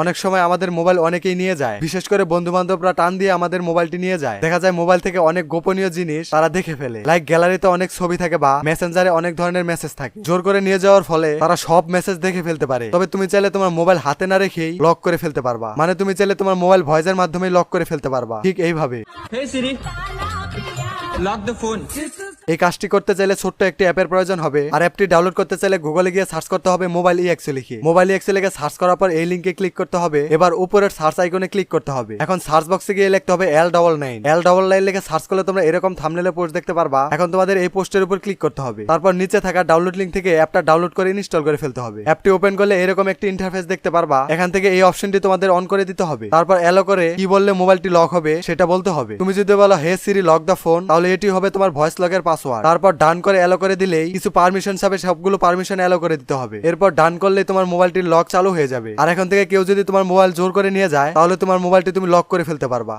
অনেক সময় আমাদের মোবাইল অনেকেই নিয়ে যায়, বিশেষ করে বন্ধু বান্ধবরা টান দিয়ে আমাদের মোবাইলটি নিয়ে যায়। দেখা যায় মোবাইল থেকে অনেক গোপনীয় জিনিস তারা দেখে ফেলে, লাইক গ্যালারিতে অনেক ছবি থাকে বা মেসেঞ্জারে অনেক ধরনের মেসেজ থাকে। জোর করে নিয়ে যাওয়ার ফলে তারা সব মেসেজ দেখে ফেলতে পারে। তবে তুমি চাইলে তোমার মোবাইল হাতে না রেখেই লক করে ফেলতে পারবা, মানে তুমি চাইলে তোমার মোবাইল ভয়েসের মাধ্যমে লক করে ফেলতে পারবা, ঠিক এইভাবে। Hey Siri, lock the phone. এই কাজটি করতে চাইলে ছোট্ট একটি অ্যাপের প্রয়োজন হবে। আর অ্যাপটি ডাউনলোড করতে চাইলে গুগলে গিয়ে সার্চ করতে হবে মোবাইল ইএক্সি লিখে। মোবাইল ইএক্সি লিখে সার্চ করার পর এই লিঙ্কে ক্লিক করতে হবে। এবার উপরের সার্চ আইকনে ক্লিক করতে হবে। এখন সার্চ বক্সে গিয়ে লিখতে হবে L99 লিখে সার্চ করলে তোমরা এরকম থাম্বনেলে পোস্ট দেখতে পারবা। এখন তোমাদের এই পোস্টের উপর ক্লিক করতে হবে। তারপর নিচে থাকা ডাউনলোড লিঙ্ক থেকে অ্যাপটা ডাউনলোড করে ইনস্টল করে ফেলতে হবে। অ্যাপটি ওপেন করলে এরকম একটি ইন্টারফেস দেখতে পারবা। এখান থেকে এই অপশনটি তোমাদের অন করে দিতে হবে। তারপর এলো করে কি বললে মোবাইলটি লক হবে সেটা বলতে হবে। তুমি যদি বলো হে সিরি লক দ্য ফোন, তাহলে এটি হবে তোমার ভয়েস লকের পাসওয়ার্ড। তারপর ডান করে এলো করে দিলেই কিছু পারমিশন চাবে, সবগুলো পারমিশন এলো করে দিতে হবে। এরপর ডান করলে তোমার মোবাইলটির লক চালু হয়ে যাবে। আর এখন থেকে কেউ যদি তোমার মোবাইল জোর করে নিয়ে যায় তাহলে তোমার মোবাইলটি তুমি লক করে ফেলতে পারবা।